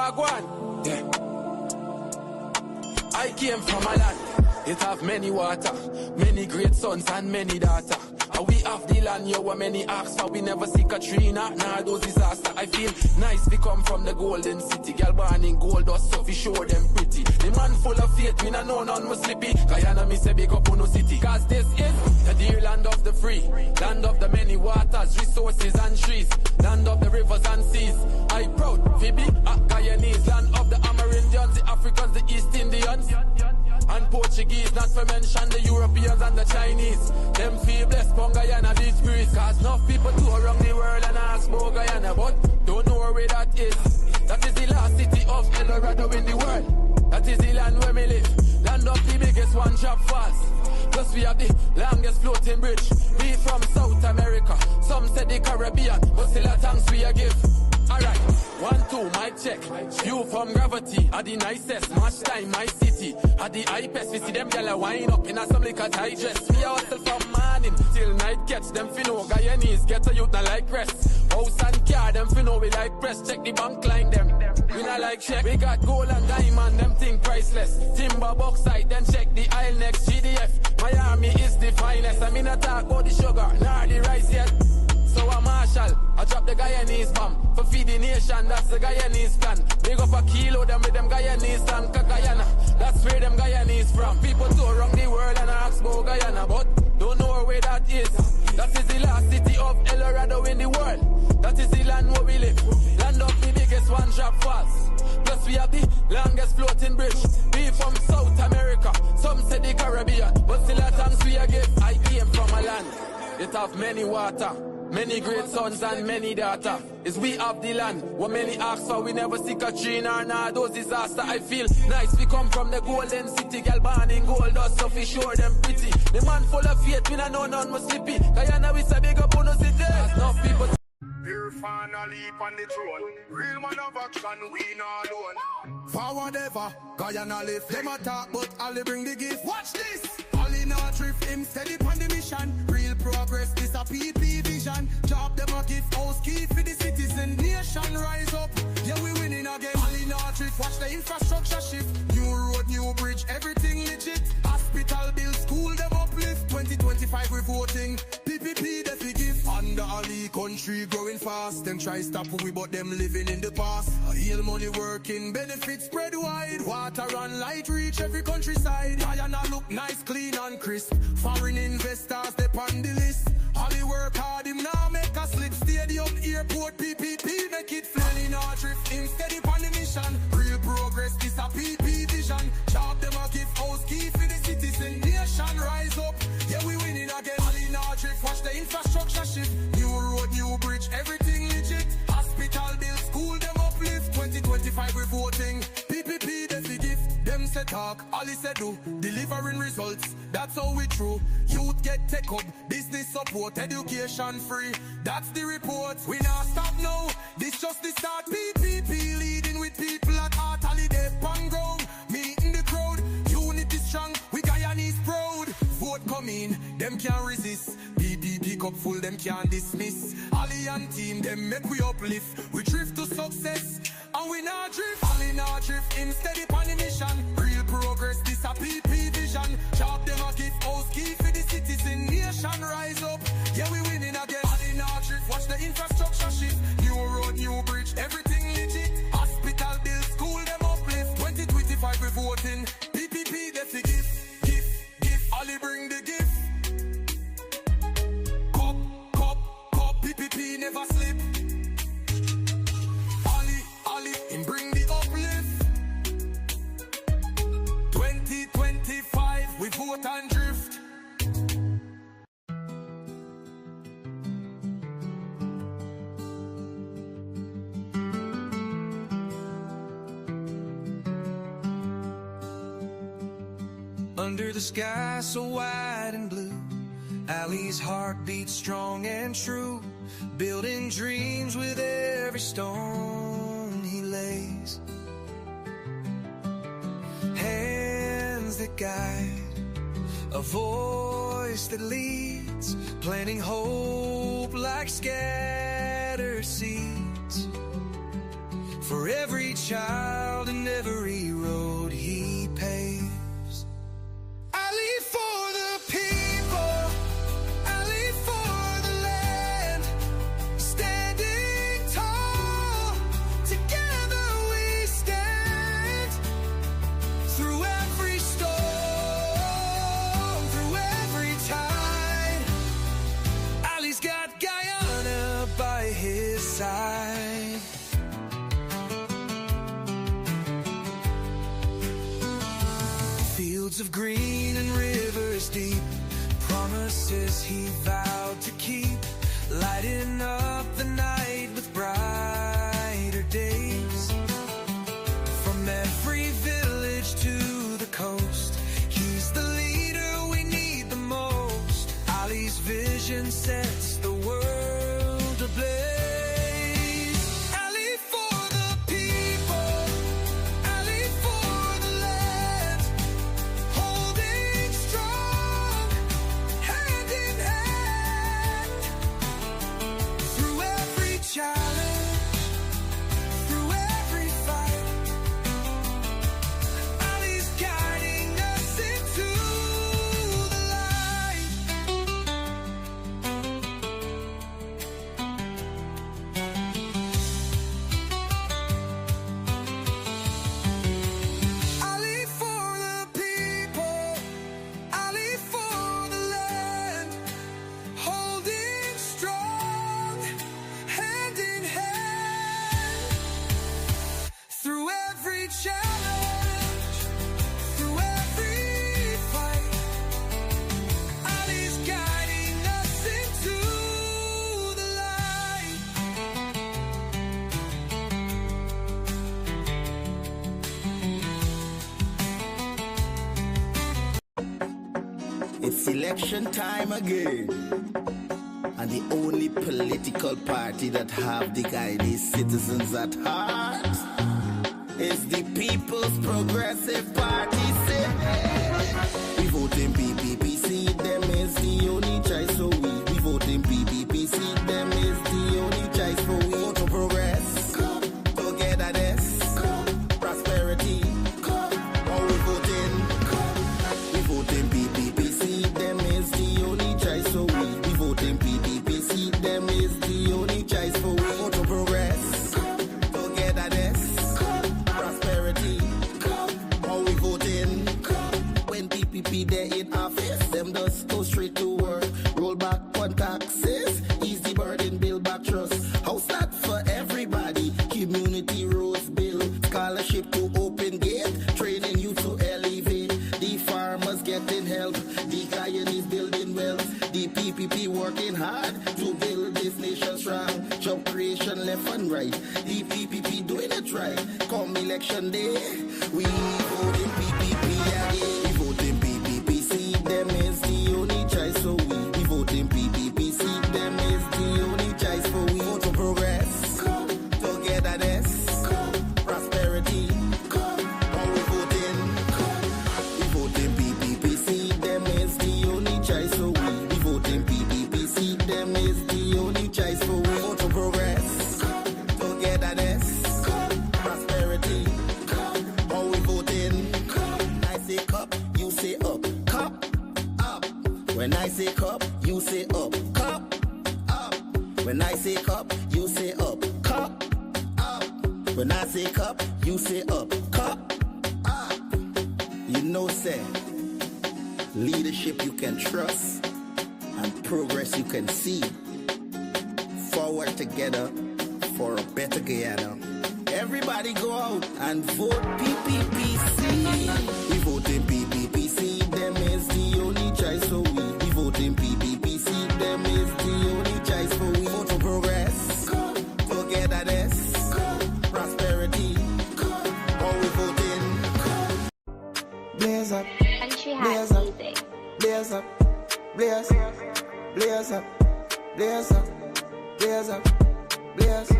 Wagwan. Yeah. I came from a land, it have many water, many great sons and many daughters. And we have the land, yo, where many ask for. We never see Katrina, nah, those disaster. I feel nice, we come from the golden city. Girl born in gold dust, so we show them pretty. The man full of faith, me nah know none was slippy. Guyana, me say big up on no city. Cause this is the dear land of the free, land of the many waters, resources and trees, land of the rivers and seas. I proud, Phoebe, Guyanese, land of the Amerindians, the Africans, the East Indians, and Portuguese, not to mention the Europeans and the Chinese. Them feel blessed from Guyana beach breeze. Cause enough people tour around the world and ask about Guyana, but don't know where that is. That is the last city of El Dorado in the world. That is the land where we live, land of the biggest one drop falls. Plus we have the longest floating bridge. We from South America, some say the Caribbean, but still a thanks we a give. Alright, 1, 2, mic check. View from gravity, are the nicest. Match time, my city, are the hypest. We see them gyal wind up in a some liquor tight dress. We hustle from morning till night catch. Them finno Guyanese, get a youth not like rest. House and car, them finno we like press. Check the bank line them, we not like check. We got gold and diamond, them thing priceless. Timber, bauxite, then check the aisle next. GDF, Miami is the finest. I mean not talk about the sugar, nor the rice yet. So a marshal, I drop the Guyanese bomb for feed the nation, that's the Guyanese plan. Big up a kilo, them with them Guyanese stand. Guyana, that's where them Guyanese from. People tour around the world and ask about Guyana, but don't know where that is. That is the last city of El Dorado in the world. That is the land where we live, land of the biggest one drop falls. Plus we have the longest floating bridge. We from South America, some say the Caribbean, but still a thanks we a give. I came from a land, it have many water, many great sons and many daughters. Is we have the land, what many ask for, we never see Katrina or nah, those disaster. I feel nice, we come from the golden city. Girl born in gold dust, so we sure them pretty. The man full of faith, we nah know none must slippy. Guyana, we say big up on no city. Enough people Pure finally on the throne. Real man of action, we not alone. Forward ever, Guyana lift. Them attack, but Ali bring the gift. Watch this! Ali not drift, him steady on the mission. Real progress, this a PP vision. Job them a gift, house key for the citizen. Nation rise up, yeah we winning again. Ali not drift, watch the infrastructure shift. New road, new bridge, everything legit. Hospital bill, school them uplift. 2025 we voting, PPP they fi give. Under Ali country growing fast. Them try stop we but them living in the past. Heal money working, benefits spread wide. Water and light reach every countryside. Guyana look nice, clean and crisp. Foreign investors they on the list. Ali work hard, him now make a slip. Stadium, airport, PPP make it fly. Now drift, him steady on the mission. Real progress, this a PP vision. Job them a give house key for the citizen. Nation rise up, yeah we winning again. Ali now drift, watch the infrastructure shift. New road, new bridge, everything legit. Hospital bill, school them uplift. 2025 we voting, PPP they fi gift. Them say talk, Ali say do. Delivering results, that's how we true. Youth get take up, business support, education free. That's the report. We not stop now, this just the start. PPP leading with people at heart. Ali they pan ground, meeting the crowd. Unity strong, we Guyanese proud. Vote come in, them can't resist. PPP cup full, them can't dismiss. Ali and team, them make we uplift. We drift to success, and we not drift. Ali not drift, him steady on the mission. Real progress, this a PP vision. Job them a give house key for the citizen. Nation rise up, yeah we winning again. Ali not drift, watch the infrastructure shift. New road, new bridge, everything legit. Hospital bill, school them uplift. 2025 we voting, PPP they fi give. Ali bring the gift. Cup, PPP never slip. Ali, him bring the uplift. 2025 we vote and drift. Under the sky so wide and blue, Ali's heart beats strong and true, building dreams with every stone he lays. Hands that guide, a voice that leads, planting hope like scattered seeds. for every child and every road he paves. I lead for the people, I lead for the land, standing tall, together we stand, through every storm, through every tide. Ali's got Guyana by his side. Fields of green and rivers deep, promises he vowed to keep, lighting up the night with brighter days. From every village to the coast, he's the leader we need the most. Ali's vision sets the world ablaze. It's election time again, and the only political party that have the Guyanese citizens at heart is the People's Progressive Party. We vote in PPPC, them is the only choice for we. We vote in PPPC, them is the only choice for we. Vote for progress, togetherness, prosperity. All we vote in PPPC, them is the only choice for we. We vote in PPPC, them is the only choice for we. Vote for progress, togetherness, prosperity. All we vote in. When PPP they're in office, them just go straight to work. Roll back on taxes, ease the burden, build back trust. House that for everybody, community roads build, scholarship to open gate, training you to elevate. The farmers getting help, the Guyanese building wealth, the PPP working hard to build this nation strong. Job creation left and right, the PPP doing it right. Come election day, we vote in PPP again. We vote in PPPC, them is the only choice for we. We vote in PPPC, them is the only choice for we. Vote for progress, togetherness, prosperity. All we vote in. We vote in PPPC, them is the only choice for we. We vote in PPPC, them is the only choice for we. Vote for progress, togetherness, prosperity. All we vote in. I say cup, you say up. Cup, up. When I say cup, you say up. Cup, up. When I say cup, you say up. Cup, up. When I say cup, you say up. Cup, up. You know, say, leadership you can trust and progress you can see. Forward together for a better Guyana. Everybody go out and vote PPPC. We vote in PPPC, them is the only choice for we. We vote in PPPC, them is the only choice for we. Vote for progress, togetherness, prosperity. All we vote in. Blaze up, blaze up, blaze up, blaze, blaze up, blaze up, blaze up, blaze.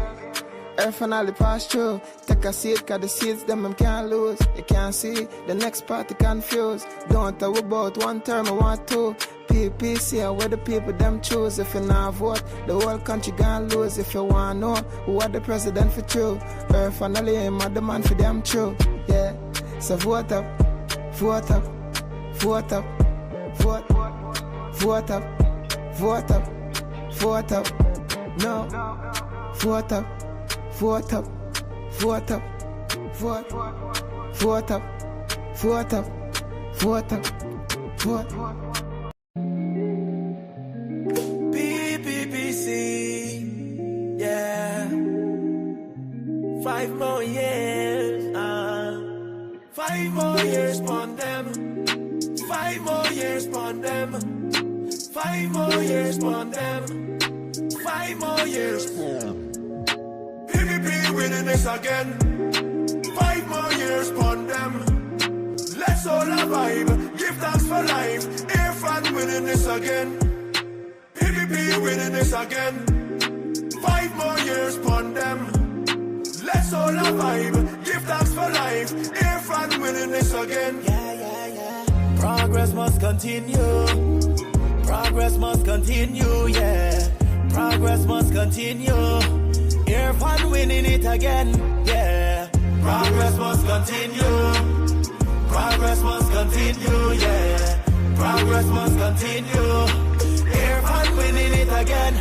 Earth finally pass through. Take a seat, cause the seeds them can't lose. You can't see the next party confused. Don't talk about one term, I want two. PPC are where the people them choose. If you not vote, the whole country gonna lose. If you want to know who are the president for true, Earth finally am the man for them true. Yeah, so vote up, vote up, vote up, vote, vote up, vote up, vote up, no, vote up, vote up, vote up, vote, vote up, vote up, vote up, vote. PPPC, yeah. 5 more years, 5 more years on them. 5 more years on them. 5 more years on them. 5 more years. PPP winning this again. 5 more years on them. Let's all vibe. Give thanks for life. Irfan winning this again. PPP winning this again. 5 more upon them. Let's all vibe. Give thanks for life. Irfan winning this again. Yeah. Progress must continue. Progress must continue, yeah. Progress must continue. Irfan winning it again, yeah. Progress must continue. Progress must continue, yeah. Progress must continue. Irfan winning it again.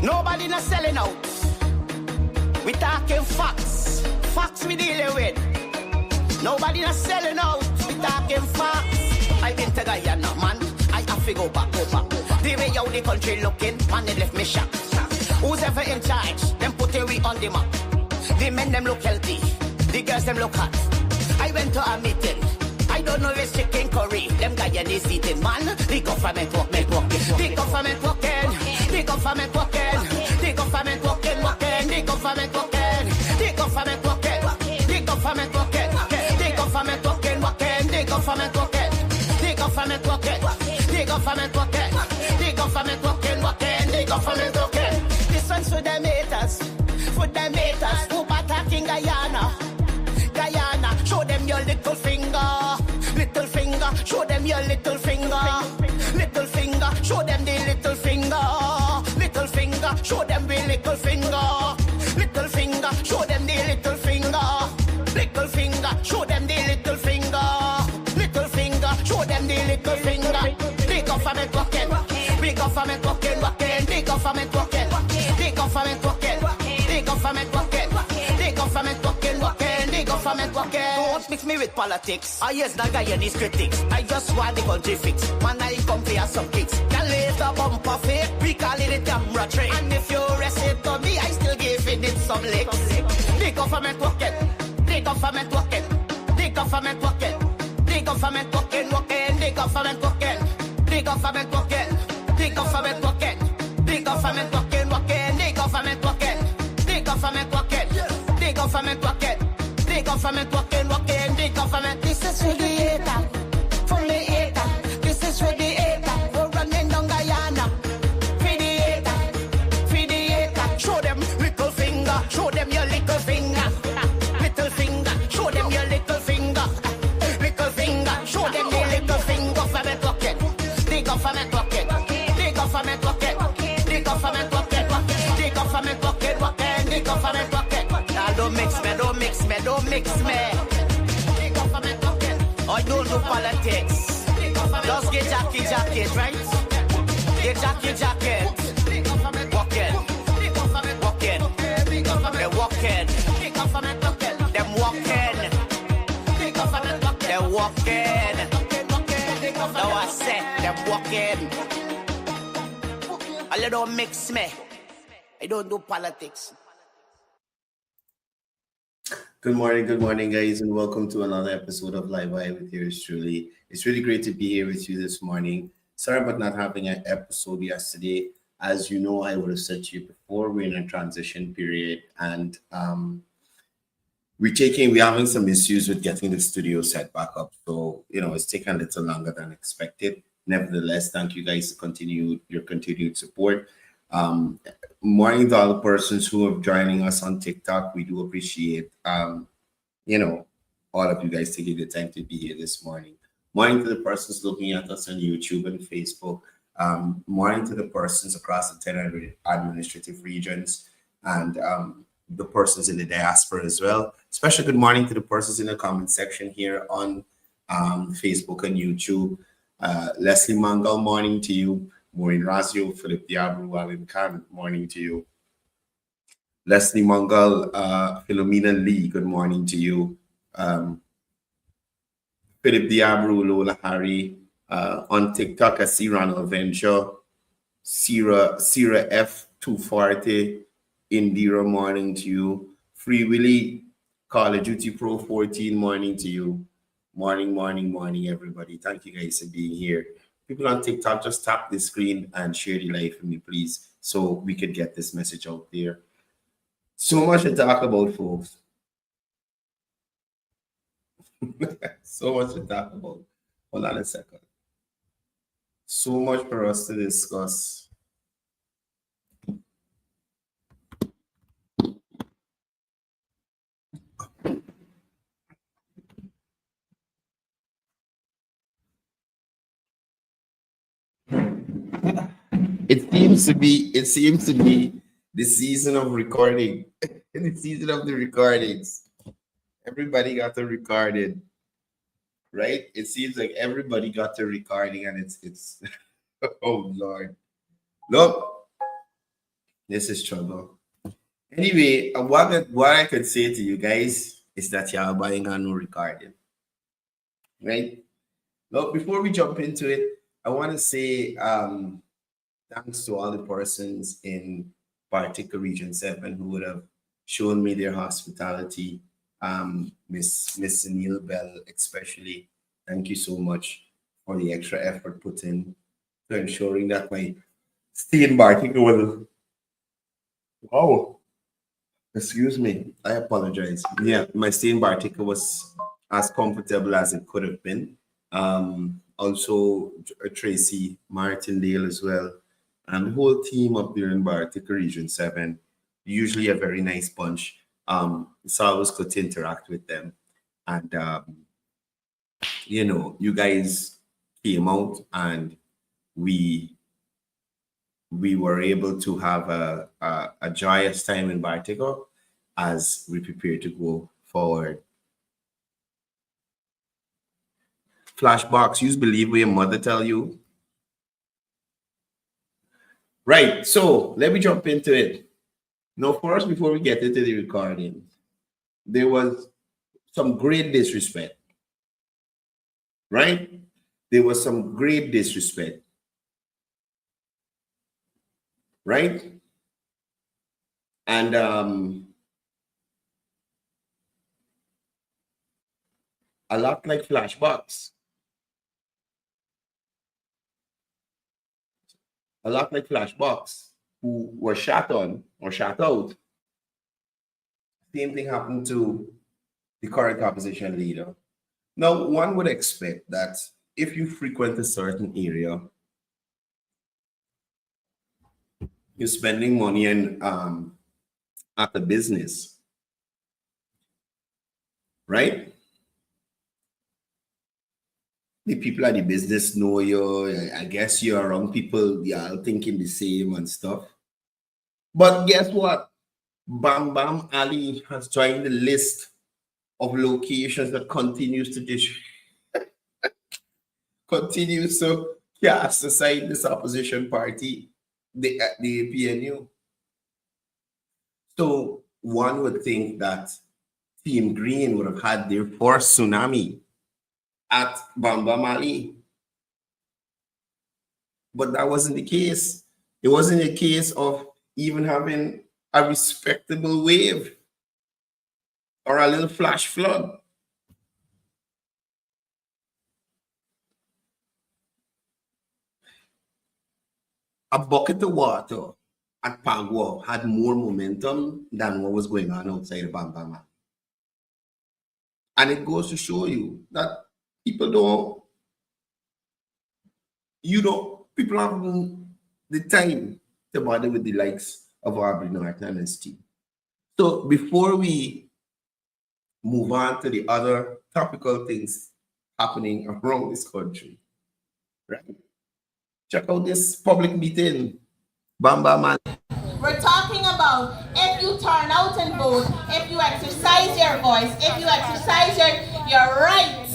Nobody not selling out. We talking facts. Facts we dealing with. Nobody not selling out. We talking facts. I been to Guyana, man. I have to go back. The way how the country looking, man, they left me shocked. Who's ever in charge? Them put we on the map. The men them look healthy. The girls them look hot. I went to a meeting. I don't know if it's chicken curry. Them Guyanese eating, man. The government work. The government working. The government working. The The government working, working. The government working. The government working. The government working. The government working, working. The government working. The government working. The government working. The government working, working. The government working. This one's for them haters. For them haters who attacking Guyana. Guyana, show them your little finger. Little finger, show them your little finger. Little finger, show them the little finger. Little finger, show them the little finger. Little finger, show them the little finger. Little finger, show them the little finger. Little finger, show them the little finger. The government working, the government working, working. The government working, the government working, the government working, the government working, working. The government working. Don't mix me with politics. I yes, that guy and his critics. I just want the country fix. Man, I come for some kicks. Can lace the bumper fake. We call it a camera train. And if you receive to me, I still give it some licks. The government working. The government working. The government working. The government working, working. The government working. The government working. The government working. The government working, working. The government working. The government working. The government working. The government working, working. The government. This is for the hater. For the hater. This is for the hater. We're running down Guyana. For the hater. For the hater. Show them little finger. Show them your little finger. Little finger. Show them your little finger. Little finger. Show them your little finger. Government working. The government working. The government working. The government working. The government working. Working. The government working. Now don't mix me. Don't mix me. Don't mix me. The government working. I don't do politics. Just get jacket, right? Get jacket. Walking. Walking. They're walking. Them walking. They're walking. Now I said them walking. I don't mix me. I don't do politics. Good morning, guys, and welcome to another episode of Livewire with yours truly. It's really great to be here with you this morning. Sorry about not having an episode yesterday. As you know, I would have said to you before, we're in a transition period, and we're having some issues with getting the studio set back up. So, it's taken a little longer than expected. Nevertheless, thank you guys for your continued support. Morning to all the persons who are joining us on TikTok. We do appreciate, all of you guys taking the time to be here this morning. Morning to the persons looking at us on YouTube and Facebook. Morning to the persons across the 10 administrative regions and the persons in the diaspora as well. Special good morning to the persons in the comment section here on Facebook and YouTube. Leslie Mangal, morning to you. Maureen Razio, Philip Diabru, Alan Khan, morning to you. Leslie Mangal, Philomena Lee, good morning to you. Philip Diabru, Lola Harry, on TikTok, I see Ronald Venture, Sierra F240, Indira, morning to you. Free Willy, Call of Duty Pro 14, morning to you. Morning, everybody. Thank you guys for being here. People on TikTok, just tap the screen and share the live for me, please, so we could get this message out there. So much to talk about, folks. So much to talk about. Hold on a second. So much for us to discuss. It seems to be the season of recording. The season of the recordings. Everybody got the recorded, right? It seems like everybody got the recording, and it's oh Lord. Look, this is trouble. Anyway, what I could say to you guys is that y'all buying a new recording. Right? Now, before we jump into it, I want to say thanks to all the persons in particular Region 7 who would have shown me their hospitality. Miss Neil Bell especially. Thank you so much for the extra effort put in to ensuring that my stay in Bartica Oh, excuse me. I apologize. Yeah, my stay in Bartica was as comfortable as it could have been. Also, Tracy Martindale as well, and the whole team up there in Bartica Region 7. Usually a very nice bunch. It's always good to interact with them. And, you guys came out and we were able to have a joyous time in Bartigo as we prepare to go forward. Flashbox, you believe what your mother tell you? Right, so let me jump into it. Now, first, before we get into the recording, there was some great disrespect, right? There was some great disrespect, right? And a lot like Flashbox. A lot like Flashbox, who were shot on or shot out. Same thing happened to the current opposition leader. Now, one would expect that if you frequent a certain area, you're spending money and at the business, right? The people at the business know you. I guess you're around people, they are thinking the same and stuff. But guess what? Bam Bam Ali has joined the list of locations that continues to cast aside this opposition party, the APNU. So one would think that Team Green would have had their first tsunami at Bam Bam Ali. But that wasn't the case. It wasn't a case of even having a respectable wave or a little flash flood. A bucket of water at Pagua had more momentum than what was going on outside of Bam Bam Ali. And it goes to show you that people have the time to bother with the likes of Aubrey Norton and his team. So before we move on to the other topical things happening around this country, right? Check out this public meeting. Bam Bam Ali. We're talking about if you turn out and vote, if you exercise your voice, if you exercise your right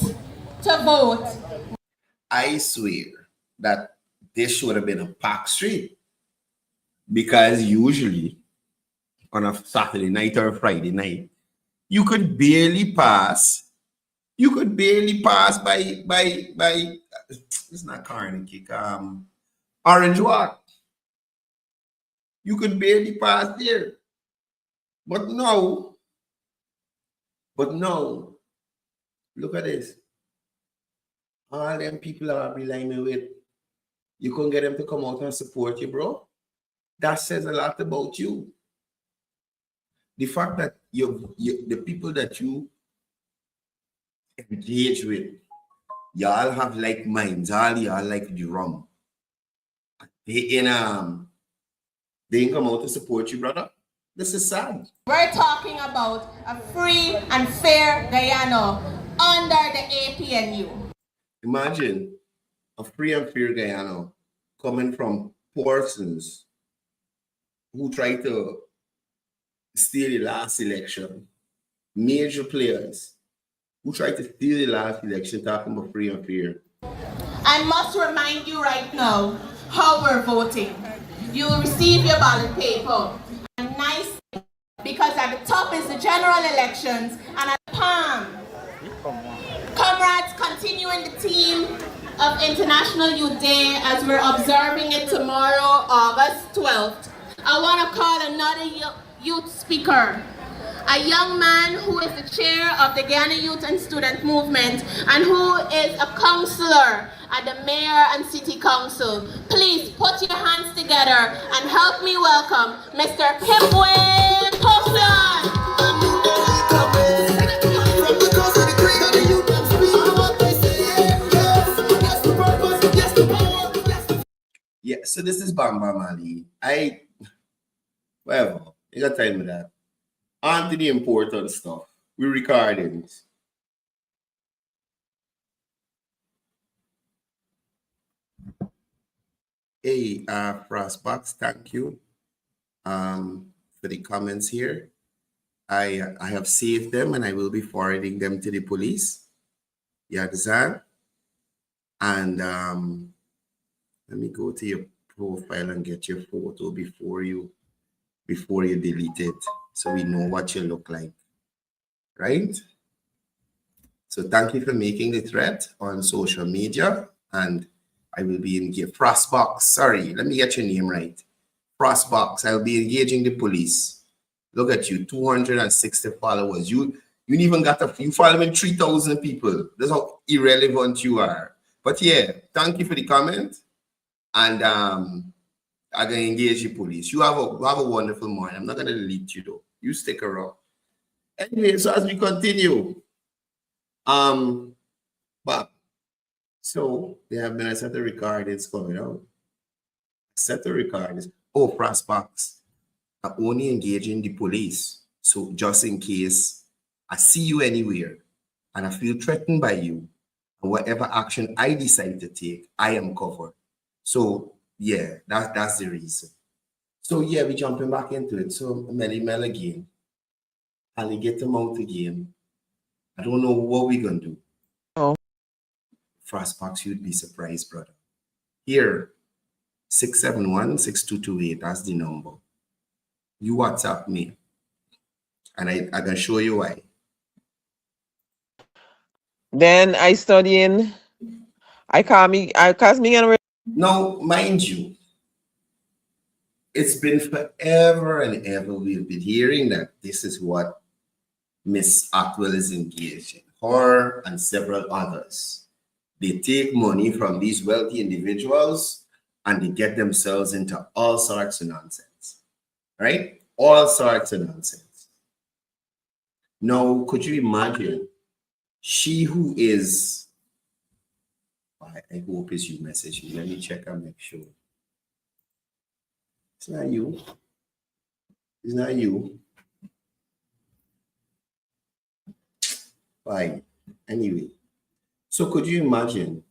to vote. I swear that this should have been a packed street, because usually on a Saturday night or a Friday night, you could barely pass. You could barely pass by it's not Carnegie, Orange Walk. You could barely pass there. But no, look at this. All them people are relying me with. You couldn't get them to come out and support you, bro. That says a lot about you. The fact that the people that you engage with, y'all have like minds, all y'all like the rum. They ain't come out to support you, brother. This is sad. We're talking about a free and fair Guyana under the APNU. Imagine a free and fair Guyana coming from persons who tried to steal the last election, major players who tried to steal the last election, talking about free and fair. I must remind you right now how we're voting. You will receive your ballot paper. And nice, because at the top is the general elections, and at the palm, comrades, continuing the theme of International Youth Day as we're observing it tomorrow, August 12th. I want to call another youth speaker. a young man who is the chair of the Ghana Youth and Student Movement and who is a councillor at the Mayor and City Council. Please put your hands together and help me welcome Mr. Pipway Courdel. Yeah, so this is Bam Bam Ali. Well, you got time with that. On to the important stuff. We're recording. Hey, Frostbox, thank you for the comments here. I have saved them and I will be forwarding them to the police. You understand? And let me go to your profile and get your photo before you delete it, so we know what you look like, right? So thank you for making the threat on social media, and I will be engaging Frostbox. Sorry, let me get your name right. Frostbox. I'll be engaging the police. Look at you, 260 followers. You even got you following 3,000 people. That's how irrelevant you are. But yeah, thank you for the comment. And I'm gonna engage the police. You have a wonderful morning. I'm not gonna delete you though. You stick around. Anyway, so as we continue, but so they have been a set of recordings coming out. A set of recordings. Oh, Frostbox. I'm only engaging the police. So just in case I see you anywhere and I feel threatened by you, and whatever action I decide to take, I am covered. So yeah, that's the reason. So yeah, we're jumping back into it. So Melly Mel again. Alligator Mouth again. I don't know what we're gonna do. Oh. Frostbox, you'd be surprised, brother. Here, 671-6228. That's the number. You WhatsApp me. And I can show you why. Then I studying. Now, mind you, it's been forever and ever we've been hearing that this is what Miss Atwell is engaged in. Her and several others. They take money from these wealthy individuals and they get themselves into all sorts of nonsense. Right? All sorts of nonsense. Now, could you imagine she who is, I hope it's you message me. Let me check and make sure. It's not you. It's not you. Why? Anyway. So could you imagine?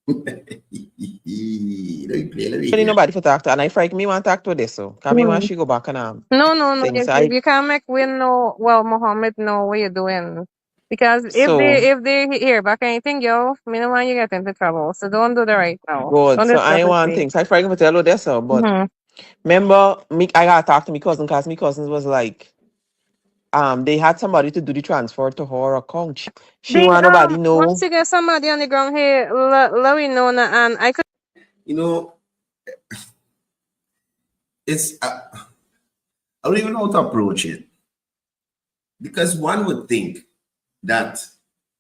Let me play. Nobody for talk to, and I frighten me want to talk to this. So can me want she go back and No. You can't make Win know. Well, Mohammed know what you're doing. Because if they hear back anything, yo, me no want you get into trouble. So don't do that right now. good. Don't So discuss I want it. things. I frighten me tell you this, so but remember me, I gotta talk to my cousin because my cousins was like, they had somebody to do the transfer to her account. She want nobody know. Once you get somebody on the ground here, let me know, and I could. You know, it's I don't even know how to approach it, because one would think that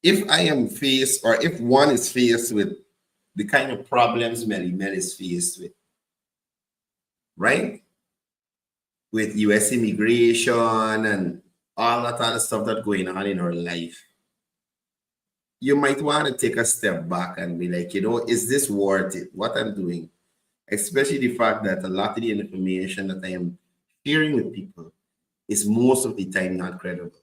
if I am faced, or if one is faced with the kind of problems Melly Mel is faced with, right? With US immigration and all that other stuff that's going on in her life, you might want to take a step back and be like, you know, is this worth it? What I'm doing? Especially the fact that a lot of the information that I am sharing with people is most of the time not credible.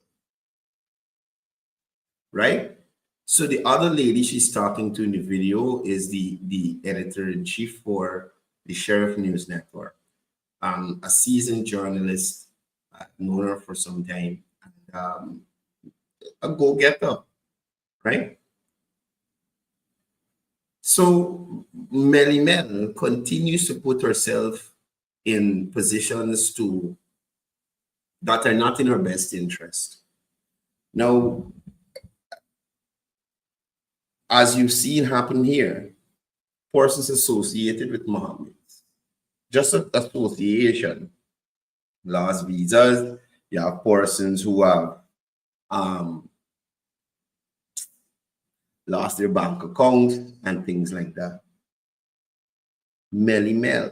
Right? So the other lady she's talking to in the video is the editor-in-chief for the Sheriff News Network. A seasoned journalist, known her for some time, and a go-getter, right? So Melly Mel continues to put herself in positions that are not in her best interest. Now, as you've seen happen here, persons associated with Mohammed, just an association, lost visas, You have persons who have lost their bank account and things like that. Melly Mel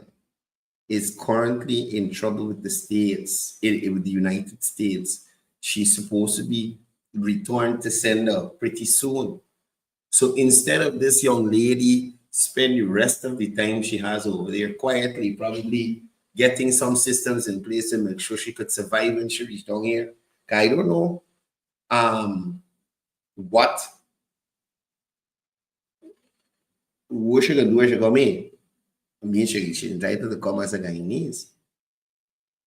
is currently in trouble with the states, with the United States. She's supposed to be returned to sender pretty soon. So instead of this young lady spend the rest of the time she has over there quietly, probably getting some systems in place to make sure she could survive when she reached down here. I don't know what she gonna do when she come in. I mean, she's entitled to come as a Guyanese,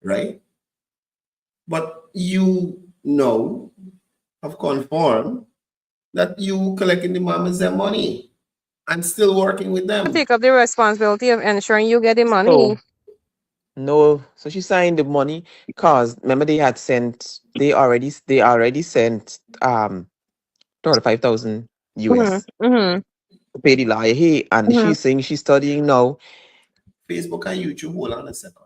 right? But you know, have confirmed that you collecting the mamas their money and still working with them. Take up the responsibility of ensuring you get the money. No, so she signed the money because remember they already sent 35,000 US to pay the lawyer. Hey, and she's saying she's studying now. Facebook and YouTube, hold on a second.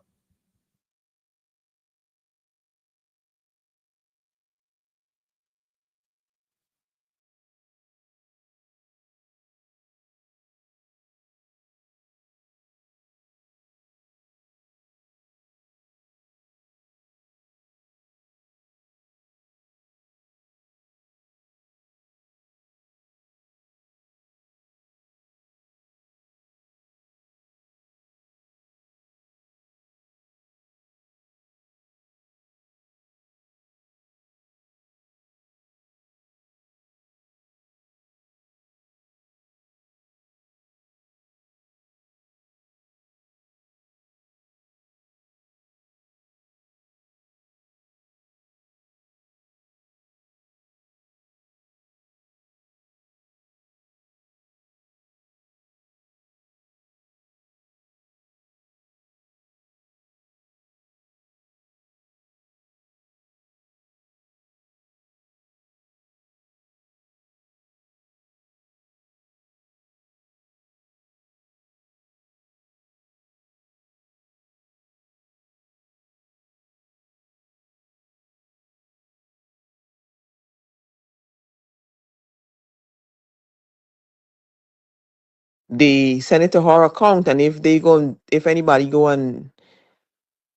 They send it to her account, and if anybody go and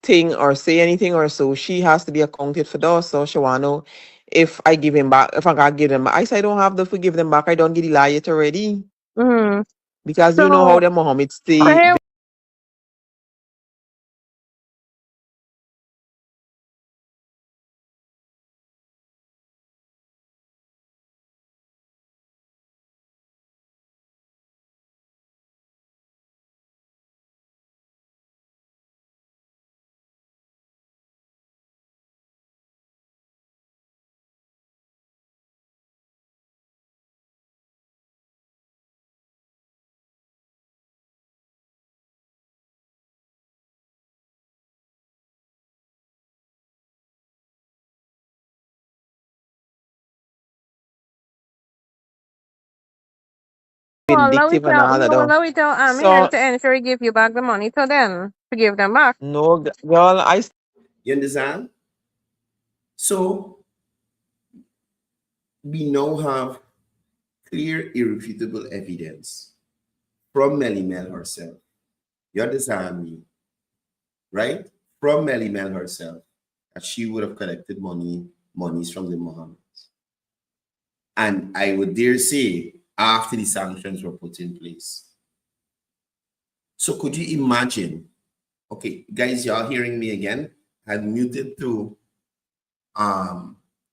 thing or say anything or so, she has to be accounted for those. So she wanna know if I give him back, if I gotta give them back. I say I don't have to forgive them back. I don't get the lie yet already. Because you know how the Mohammed stay. Vindictive and all that. Allow it to ensure he give you back the money to them to give them back. No, girl, you understand? So we now have clear, irrefutable evidence from Melly Mel herself. You understand me? Right? From Melly Mel herself, that she would have collected monies from the Mohammeds. And I would dare say, after the sanctions were put in place. So could you imagine? Okay, guys, y'all hearing me again? I had muted to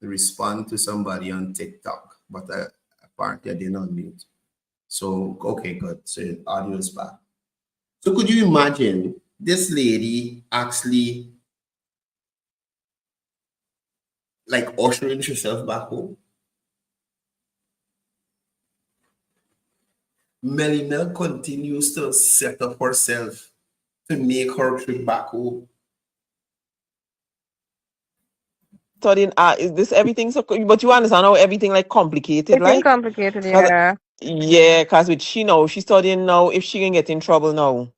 respond to somebody on TikTok, but apparently I did not mute. So, okay, good. So audio is back. So could you imagine this lady actually like ushering herself back home? Melly Mel continues to set up herself to make her trip back home. Studying is this everything so? But you understand how everything like complicated, It's complicated, yeah. Yeah, because with she studying now. If she can get in trouble now.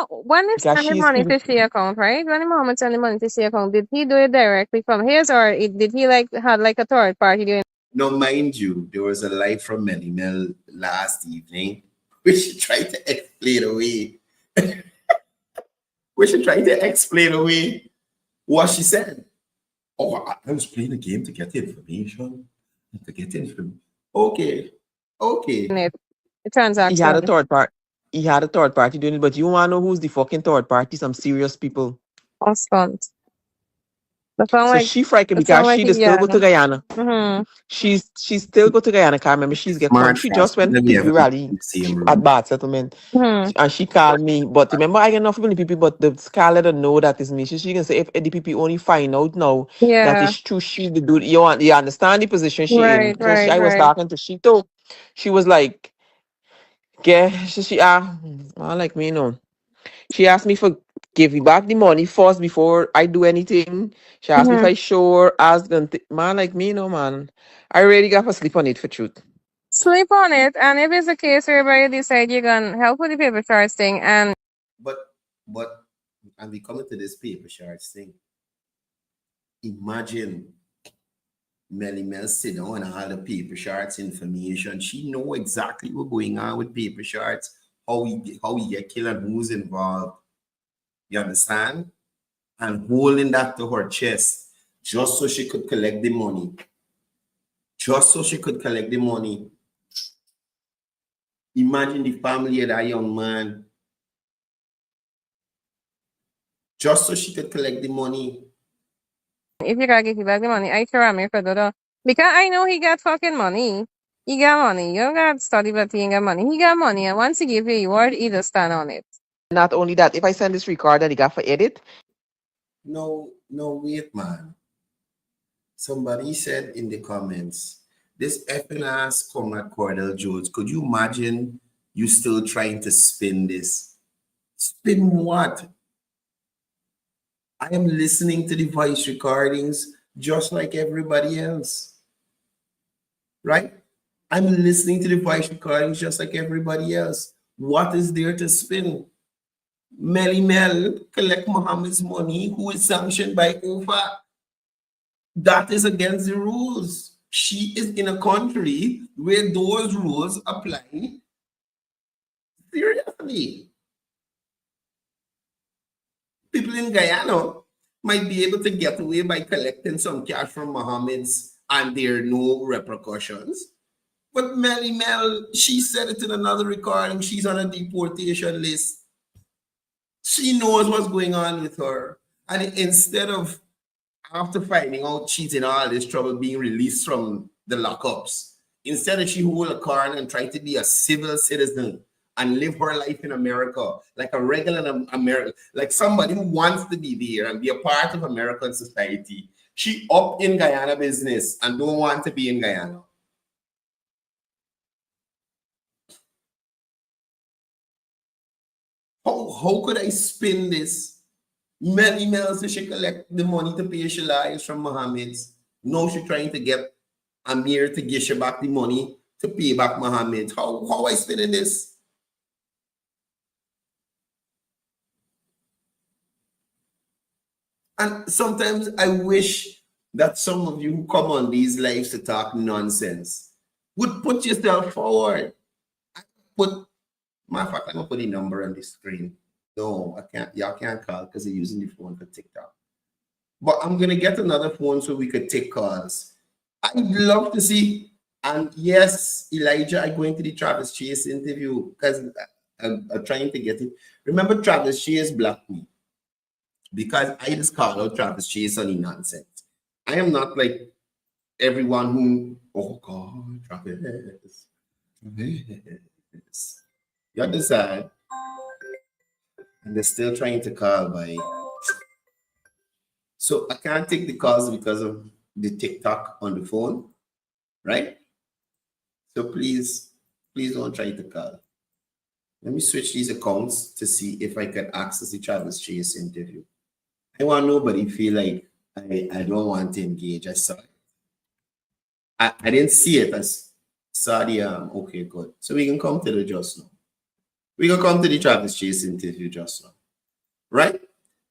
When he because sent the she's money to she account, right? When the Muhammad sent the money to she account, did he do it directly from his, or did he like had like a third party doing? Now, mind you, there was a live from Melly Mel last evening, which she tried to explain away. which she tried to explain away what she said. Oh, I was playing a game to get information. To get information. Okay. The he transaction. had a third part. He had a third party doing it, but you wanna know who's the fucking third party? Some serious people. Stunt. That sound So like she frightened that sound because like she still yeah. go to Guyana. Mm-hmm. She still go to Guyana. Can't remember. She's get come. Smart She fast. just went to Let me PB ever rally same at room. Bad Settlement, Mm-hmm. and she called me. But remember, I get enough from the PP, but the Scar let her know that is me. She can say if the PP only find out now that Yeah. it's true, she the dude. You understand the position she in? Right. Because Right. I was Right. talking to she too. She was like, yeah, like me no. She asked me for give me back the money first before I do anything. She asked me if Mm-hmm. I sure ask them man like me, no man. I really got to sleep on it for truth. Sleep on it, and if it's a case whereby you decide you're gonna help with the paper charge thing, and But and we coming to this paper shards thing. Imagine Melly Mel sit down and all the paper shards information. She know exactly what's going on with paper shards, how we get killed and who's involved. You understand? And holding that to her chest just so she could collect the money. Just so she could collect the money. Imagine the family of that young man. Just so she could collect the money. if you gotta give you back the money, I sure am here for that. Because I know he got fucking money. He got money. You don't got to study, but he ain't got money. He got money, and once he give you your word, he just stand on it. Not only that, if I send this record that he got for edit. No, wait, man. Somebody said in the comments, this effing ass comrade Courdel Jones, could you imagine you still trying to spin this? Spin what? I am listening to the voice recordings just like everybody else. Right? I'm listening to the voice recordings just like everybody else. What is there to spin? Melly Mel collect Muhammad's money, who is sanctioned by OFA. That is against the rules. She is in a country where those rules apply. Seriously. People in Guyana might be able to get away by collecting some cash from Mohammed's and there are no repercussions. But Melly Mel, she said it in another recording, she's on a deportation list. She knows what's going on with her. And instead of, after finding out she's in all this trouble being released from the lockups, instead of she hold a car and try to be a civil citizen and live her life in America like a regular American, like somebody who wants to be there and be a part of American society, she up in Guyana business and don't want to be in Guyana. How could I spin this? Melly Mel so she collect the money to pay she lives from Mohammed's. Now she trying to get Amir to give her back the money to pay back Mohammed. How I spinning this? And sometimes I wish that some of you who come on these lives to talk nonsense would put yourself forward. Matter of fact, I'm gonna put a number on the screen. No, I can't. Y'all can't call because they're using the phone for TikTok. But I'm gonna get another phone so we could take calls. I'd love to see. And yes, Elijah, I'm going to the Travis Chase interview because I'm trying to get it. Remember, Travis Chase blocked me because I just called out Travis Chase on the nonsense. I am not like everyone who, oh God, Travis. You understand? And they're still trying to call by. So I can't take the calls because of the TikTok on the phone, right? So please don't try to call. Let me switch these accounts to see if I can access the Travis Chase interview. I want nobody feel like I don't want to engage. I saw it. I didn't see it. I saw the okay, good. So we can come to the just now. We're gonna come to the Travis Chase interview just now. Right?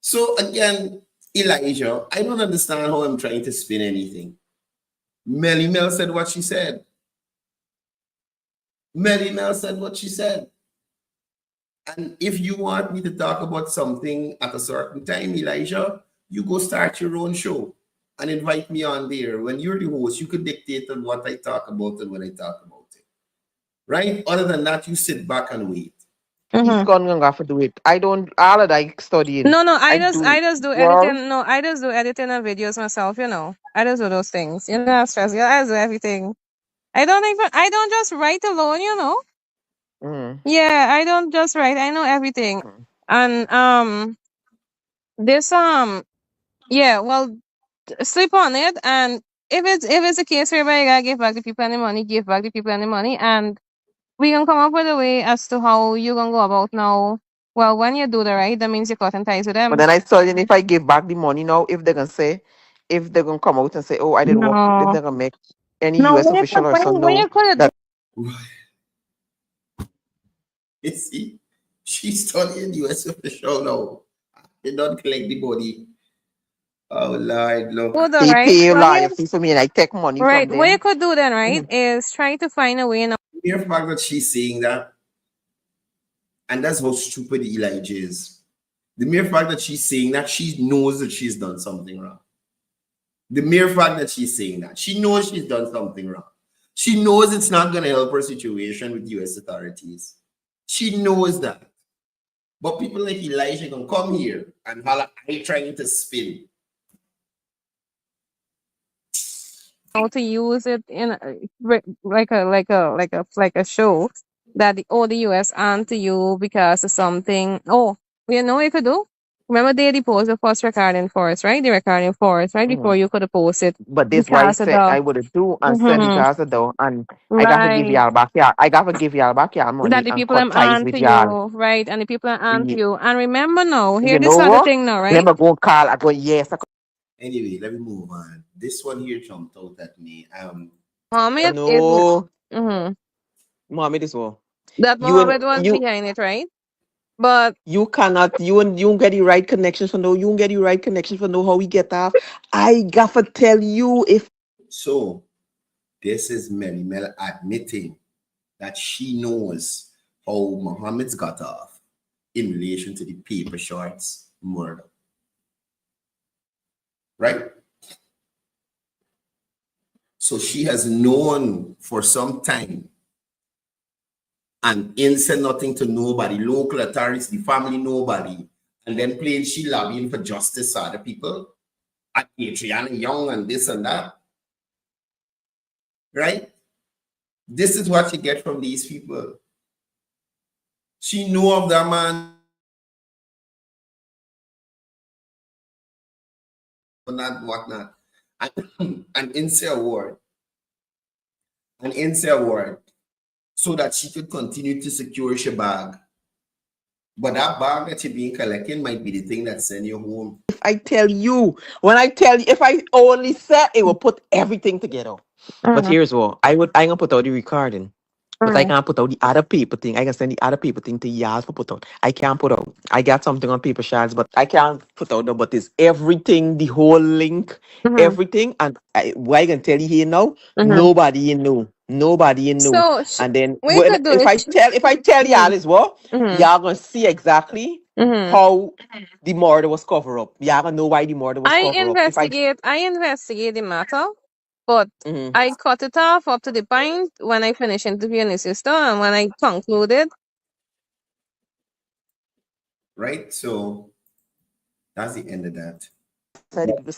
So again, Elijah, I don't understand how I'm trying to spin anything. Melly Mel said what she said. Melly Mel said what she said. And if you want me to talk about something at a certain time, Elijah, you go start your own show and invite me on there. When you're the host, you can dictate on what I talk about and when I talk about it. Right? Other than that, you sit back and wait. He's gonna have to do it. I don't all of that studying. No, I do just do girl. editing. No, I just do editing and videos myself. You know, I just do those things. You know, stress. Yeah, I just do everything. I don't just write alone. You know. Mm. Yeah, I don't just write. I know everything. And this yeah, well, sleep on it. And if it's a case whereby you gotta give back the people any money, give back the people any money, and we can come up with a way as to how you gonna go about now. Well, when you do the right, that means you're cutting ties with But them. then I saw if I give back the money now, if they're gonna say, if they're gonna come out and say, oh, I didn't work, if No, they're gonna make any no. US official or so When know you could that You see, she's studying US official now. They don't collect the body. Oh Lord, do look. the they right, pay well, lawyer fees for me and I take money from right. What you them. could do then, right, Mhm. is try to find a way now. The mere fact that she's saying that, and that's how stupid Elijah is. The mere fact that she's saying that, she knows that she's done something wrong. The mere fact that she's saying that, she knows she's done something wrong. She knows it's not going to help her situation with US authorities. She knows that. But people like Elijah can come here and holler, I trying to spin. How to use it in like a show that the US and to you because of something. Oh, you know what you could do? Remember they post the first recording for us, right? The recording for us, right? Before Mhm. you could have posted But this why I because of said the I would do and send it mm-hmm, as a though, and I got to give right. y'all back. Yeah, I got to give y'all back y'all That money the and people cut am ties on with to y'all. you, right? And the people are on to you. And remember now, here You this know other what? thing now, right? Remember go call. I go yes. Anyway, let me move on. This one here jumped out at me. Mohammed is No, mm-hmm. mommy, this one. That You and Mohammed was you. behind it, right? But You cannot, you won't get the right connection for no, you won't get the right connection for know how we get off. I gotta tell you if So this is Melly Mel admitting that she knows how Muhammad's got off in relation to the paper shorts murder. Right? So she has known for some time and ain't said nothing to nobody, local authorities, the family, nobody, and then playing she lobbying for justice for other people at Adriana Young and this and that. Right? This is what you get from these people. She know of that man, whatnot. An INSEE award. An INSEE award. So that she could continue to secure her bag. But that bag that you're being collecting might be the thing that send you home. I tell you, when I tell you, if I only said it will put everything together. But mm, here's what I gonna put out the recording. But I mm. can't put out the other paper thing. I can send the other paper thing to y'all for put out. I can't put out. I got something on paper shards, but I can't put out no. But it's everything, the whole link, Mm-hmm. everything. And what I can tell you here now, Mm-hmm. nobody in know. Nobody in know. So And then what you could do if is I tell y'all mm-hmm, as well, mm-hmm, y'all gonna see exactly mm-hmm. how the murder was covered up. Y'all gonna know why the murder was covered up. If I I investigate the matter, but Mhm. I cut it off up to the point when I finish interviewing his sister and when I concluded. Right? So that's the end of that. said the people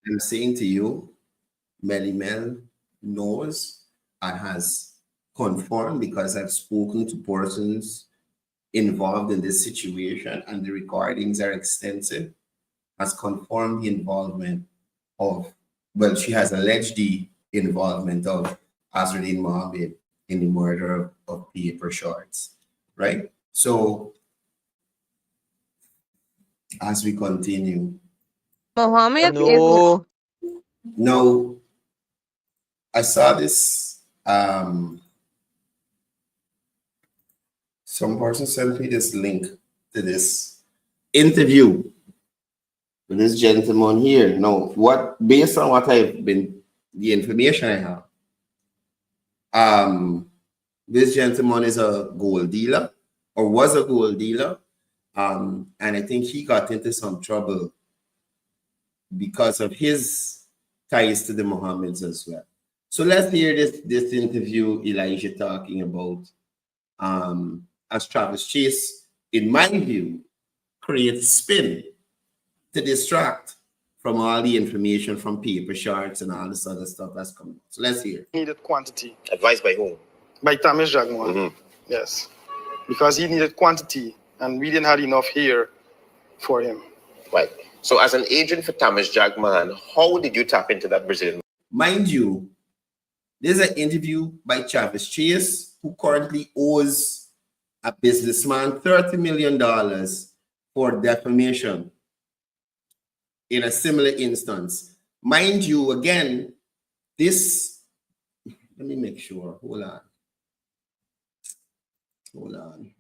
I'm saying to you, Melly Mel knows and has confirmed because I've spoken to persons involved in this situation and the recordings are extensive, has confirmed the involvement of, well, she has alleged the involvement of Azruddin Mohammed in the murder of paper shorts, right? So as we continue, Mohammed is no. now I saw this Some person sent me this link to this interview with this gentleman here. Now, based on what I've been, the information I have, this gentleman is a gold dealer or was a gold dealer. And I think he got into some trouble because of his ties to the Mohammeds as well. So let's hear this interview Elijah talking about as Travis Chase, in my view, creates spin to distract from all the information from paper charts and all this other stuff that's coming out. So let's hear. Needed quantity. Advised by whom? By Tamish Jagmohan. Yes. Because he needed quantity and we didn't have enough here for him. Right. So as an agent for Tamish Jagmohan, how did you tap into that Brazilian? Mind you, there's an interview by Travis Chase, who currently owes a businessman $30 million for defamation in a similar instance. Mind you, again, this, let me make sure, hold on.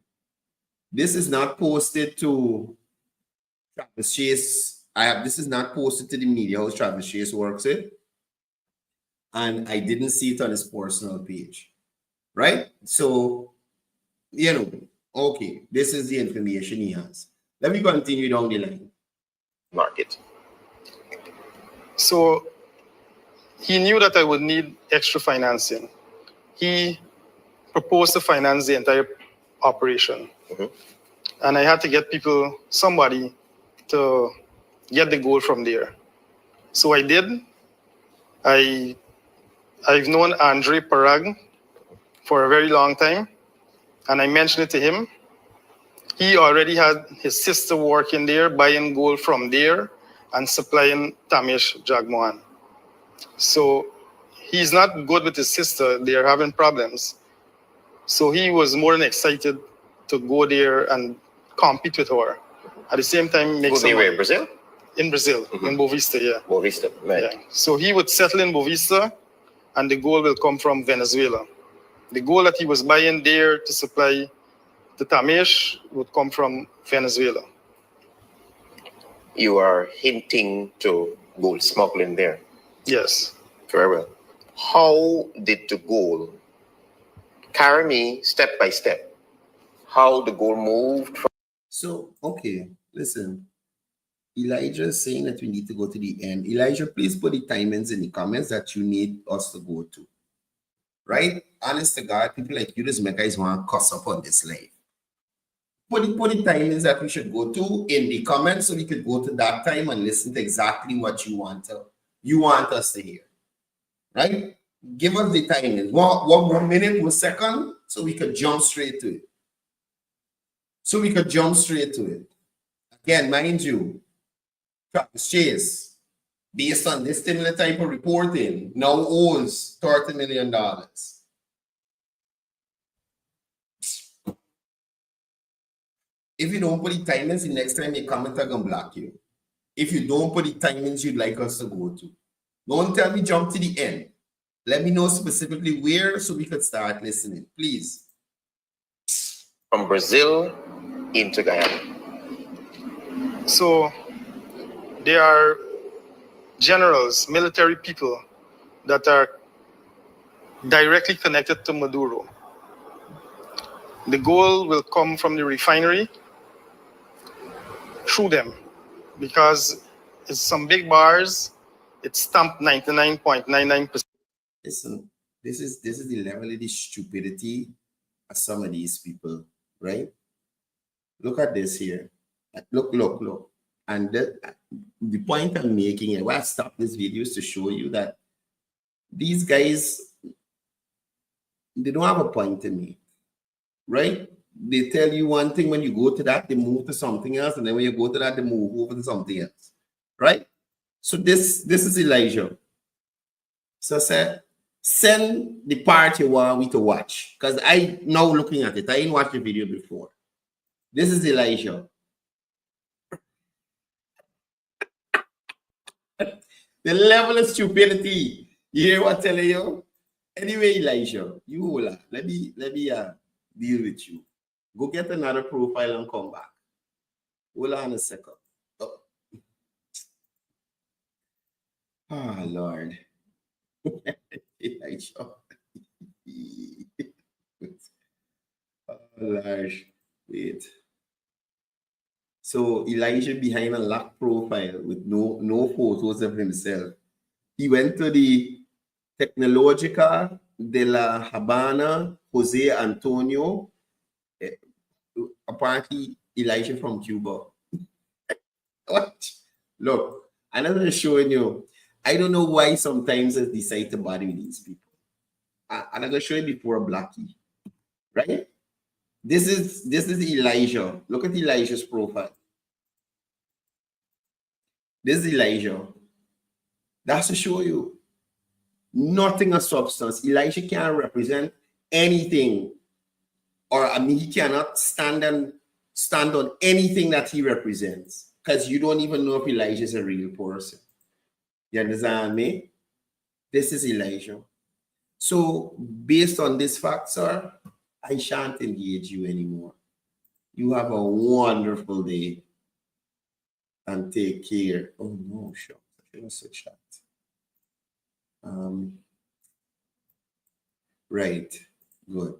This is not posted to Travis Chase. This is not posted to the media how Travis Chase works it. And I didn't see it on his personal page, right? So, you know, okay, this is the information he has. Let me continue down the line. Market. So he knew that I would need extra financing. He proposed to finance the entire operation. And I had to get somebody to get the gold from there. So I did. I've known Andre Parag for a very long time, and I mentioned it to him. He already had his sister working there, buying gold from there and supplying Tamish Jagmohan. So he's not good with his sister. They are having problems. So he was more than excited to go there and compete with her. At the same time, make some money. In Brazil? In Brazil, in Boavista, yeah. Boavista, right. Yeah. So he would settle in Boavista, and the gold will come from Venezuela. The gold that he was buying there to supply the Tamish would come from Venezuela. You are hinting to gold smuggling there? Yes. Very well. How did the gold carry me step by step? How the gold moved from... So, okay, listen. Elijah is saying that we need to go to the end. Elijah, please put the timings in the comments that you need us to go to. Right? Honest to God, people like you just make guys want to cuss up on this live. Put the timings that we should go to in the comments so we could go to that time and listen to exactly what you want us to hear. Right? Give us the timings. One minute, 1 second, so we could jump straight to it. Again, mind you, Travis Chase, based on this similar type of reporting, now owes $30 million. If you don't put the timings, the next time you comment, I'm going to block you. If you don't put the timings you'd like us to go to. Don't tell me jump to the end. Let me know specifically where so we could start listening, please. From Brazil into Guyana. So there are generals, military people that are directly connected to Maduro. The gold will come from the refinery through them because it's some big bars. It's stamped 99.99%. Listen, this is the level of the stupidity of some of these people, right? Look at this here. Look. And the point I'm making here, why I stopped this video is to show you that these guys, they don't have a point to make, right? They tell you one thing, when you go to that, they move to something else, and then when you go to that, they move over to something else, right? So this is Elijah. So I said, send the part you want me to watch, because I now looking at it. I didn't watch the video before. This is Elijah. The level of stupidity. You hear what I'm telling you? Anyway, Elijah, you hold on. Let me deal with you. Go get another profile and come back. Hold on a second. Oh, Lord. Elijah. Oh, Lord. Wait. So Elijah behind a locked profile with no photos of himself. He went to the Tecnológica de la Habana, Jose Antonio. Apparently, Elijah from Cuba. What? Look, I'm not just showing you. I don't know why sometimes I decide to bother these people. I'm going to show you before Blackie. Right? This is Elijah. Look at Elijah's profile. This is Elijah. That's to show you. Nothing of substance. Elijah can't represent anything. Or I mean, he cannot stand on anything that he represents. Because you don't even know if Elijah is a real person. You understand me? This is Elijah. So based on this fact, sir, I shan't engage you anymore. You have a wonderful day. And take care. Oh no, sure. I shouldn't switch that. Right. Good.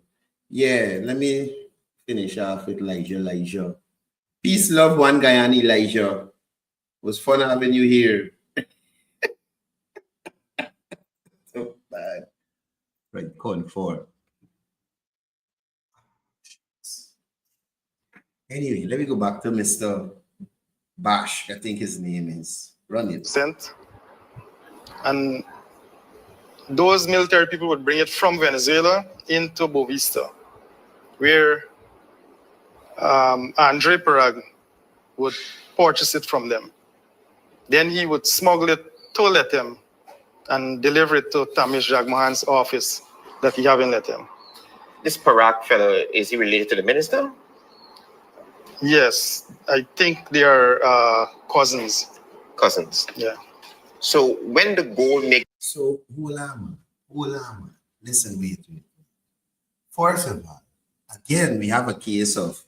Yeah, let me finish off with Elijah. Peace, love, one guy and Elijah. It was fun having you here. So bad. Right, conform. Anyway, let me go back to Mr. Bash, I think his name is. Run it. Sent. And those military people would bring it from Venezuela into Bovista, where Andre Parag would purchase it from them. Then he would smuggle it to Letem and deliver it to Tamish Jagmohan's office that he have in Letem. This Parag fellow, is he related to the minister? Yes, I think they are cousins. Cousins. Yeah. So when the gold make... So, hold on. Listen, wait. First of all, again, we have a case of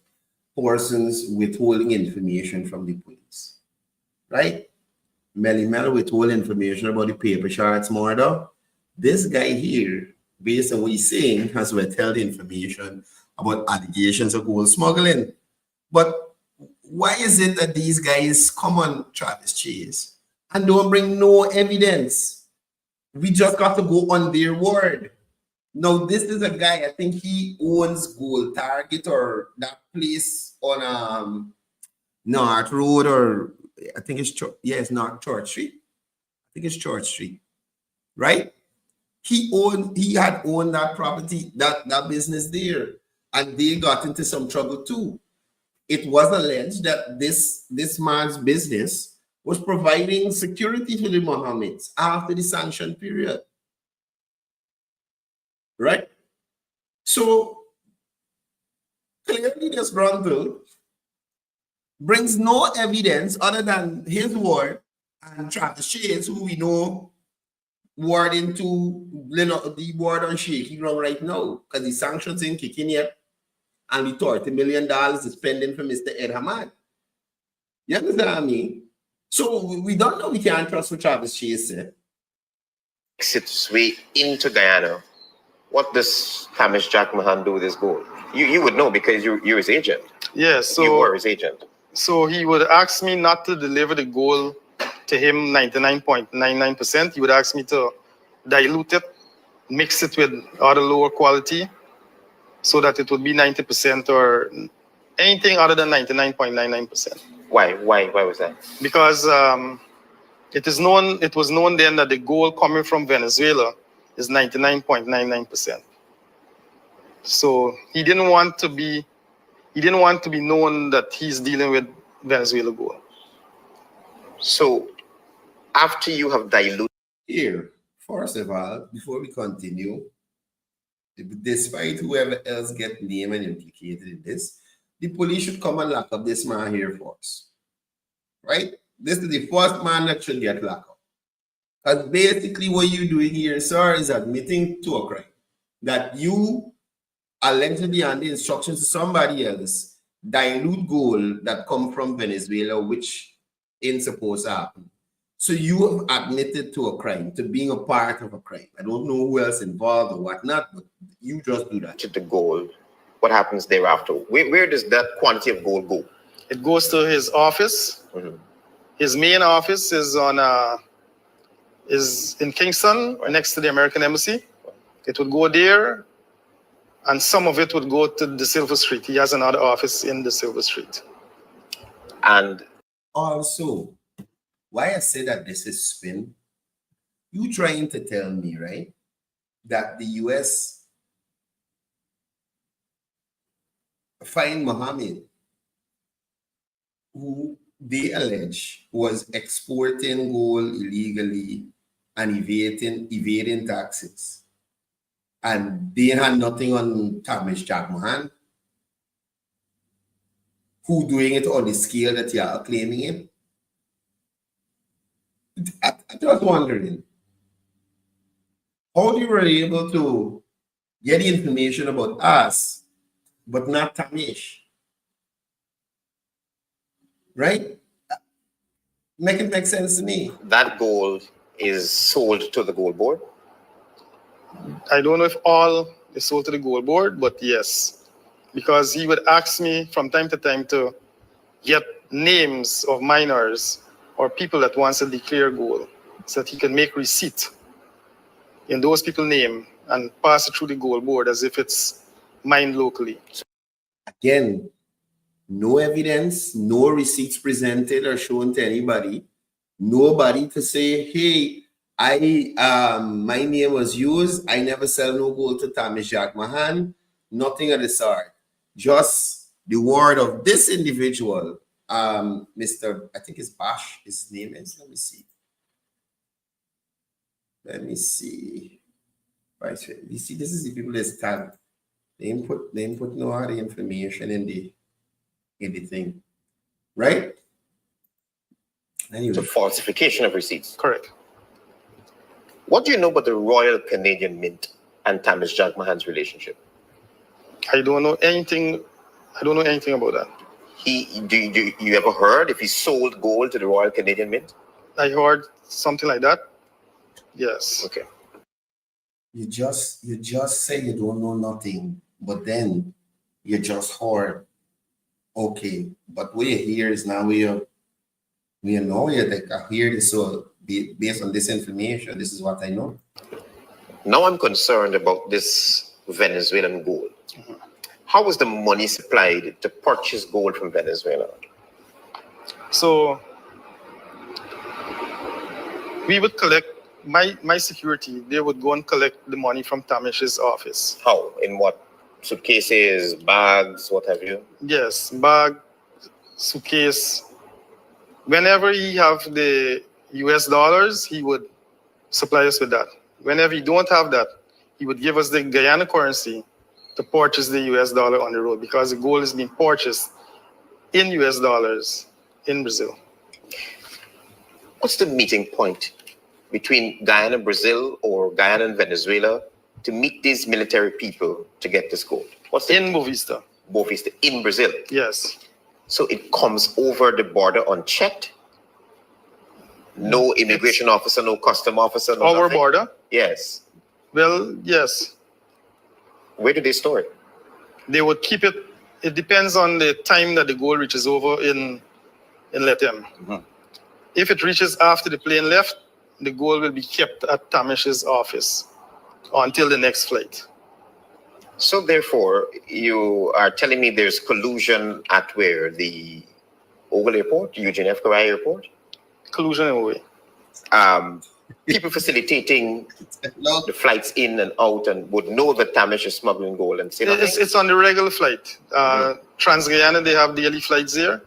persons withholding information from the police. Right? Melly Mel withhold information about the paper charts murder. This guy here, based on what he's saying, has withheld information about allegations of gold smuggling. But why is it that these guys come on Travis Chase and don't bring no evidence? We just got to go on their word. Now, this is a guy, I think he owns Gold Target or that place on North Road, or I think it's, it's not Church Street. I think it's Church Street, right? He had owned that property, that business there, and they got into some trouble too. It was alleged that this man's business was providing security to the Mohammeds after the sanction period. Right? So clearly this Gruntle brings no evidence other than his word and Travis Shades, who we know word into the word on shaky ground right now, because the sanctions ain't kicking yet. And the $30 million is pending for Mr. Ed Hamad. You understand what I mean? So we don't know, we can't trust what Travis Chase said. Exits way into Guyana. What does Hamish Jack Mahan do with his gold? You would know because you're his agent. Yes, so you were his agent. So he would ask me not to deliver the gold to him 99.99%. He would ask me to dilute it, mix it with other lower quality, so that it would be 90% or anything other than 99.99%. Why was that? Because it was known then that the gold coming from Venezuela is 99.99%. So he didn't want to be known that he's dealing with Venezuela gold. So after you have diluted here, first of all, before we continue, despite whoever else get named and implicated in this, the police should come and lock up this man here first. Right? This is the first man that should get locked up. Because basically what you're doing here, sir, is admitting to a crime. That you allegedly under instructions to somebody else, dilute gold that come from Venezuela, which ain't supposed to happen. So you have admitted to a crime, to being a part of a crime. I don't know who else involved or whatnot, but you just do that. To the gold, what happens thereafter? Where does that quantity of gold go? It goes to his office. Mm-hmm. His main office is is in Kingston, next to the American Embassy. It would go there, and some of it would go to the Silver Street. He has another office in the Silver Street. And also, why I say that this is spin, you trying to tell me, right, that the US fined Mohammed, who they allege was exporting gold illegally and evading taxes, and they had nothing on Tamish Jack Mahan, who doing it on the scale that you are claiming it. I was wondering how you were able to get the information about us, but not Tamish. Right? Make it make sense to me. that gold is sold to the gold board? I don't know if all is sold to the gold board, but yes, because he would ask me from time to time to get names of miners or people that wants to declare gold so that he can make receipt in those people's name and pass it through the gold board as if it's mined locally. Again, no evidence, no receipts presented or shown to anybody. Nobody to say, hey, my name was used. I never sell no gold to Tamish Jack Mahan. Nothing of the sort. Just the word of this individual, Mr. I think it's Bash, his name is. Let me see. Right. You see, this is the people that's tagged. They input no other information in the thing. Right? Anyway. So falsification of receipts. Correct. What do you know about the Royal Canadian Mint and Tamish Jack Mahan's relationship? I don't know anything about that. Do you ever heard if he sold gold to the Royal Canadian Mint? I heard something like that. Yes. Okay. You just say you don't know nothing, but then you just heard. Okay, but what you hear is now we know that I hear this, so based on this information, this is what I know. Now I'm concerned about this Venezuelan gold. Mm-hmm. How was the money supplied to purchase gold from Venezuela? So we would collect my security. They would go and collect the money from Tamish's office. How? In what? Suitcases, bags, what have you? Yes, bag, suitcase. Whenever he have the US dollars, he would supply us with that. Whenever he don't have that, he would give us the Guyana currency to purchase the US dollar on the road, because the gold is being purchased in US dollars in Brazil. What's the meeting point between Guyana, Brazil, or Guyana and Venezuela to meet these military people to get this gold? In Boavista. Boavista, in Brazil? Yes. So it comes over the border unchecked? No immigration officer, no custom officer, no Our nothing? border? Yes. Well, yes. Where do they store it? They would keep it. It depends on the time that the gold reaches over in Inlet M. Mm-hmm. If it reaches after the plane left, the gold will be kept at Tamish's office until the next flight. So therefore, you are telling me there's collusion at where? The Oval Airport, Eugene F. Karai Airport? Collusion in a way. People facilitating the flights in and out and would know that Tamish is smuggling gold and say nothing? It's on the regular flight. Trans-Guyana, they have daily flights there.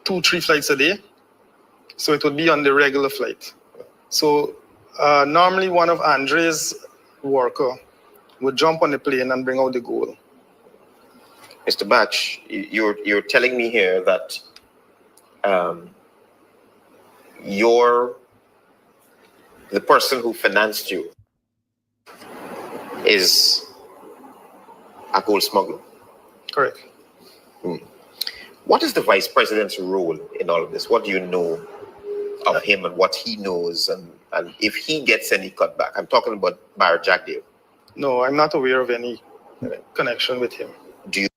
2-3 flights a day. So it would be on the regular flight. So normally one of Andre's worker would jump on the plane and bring out the gold. Mr. Batch, you're telling me here that the person who financed you is a gold smuggler. Correct. What is the vice president's role in all of this? What do you know of him and what he knows, and if he gets any cutback? I'm talking about Bar Jagdev. No, I'm not aware of any connection with him. Do you?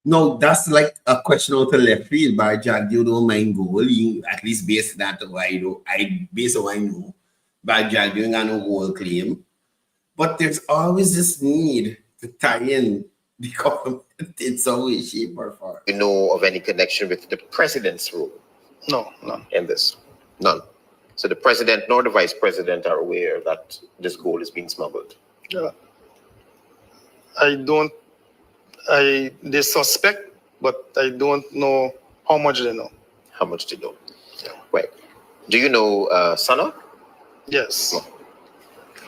No, that's like a question out of left field. Bar Jagdev don't mind goal. At least based on that, based on what I know, Bar Jagdev got no goal claim. But there's always this need to tie in the government in some way, shape, or form. You know of any connection with the president's role? No, none. In this? None. So the president nor the vice president are aware that this gold is being smuggled? Yeah. They suspect, but I don't know how much they know. How much they know? Yeah. Right. Do you know Sana? Yes. No.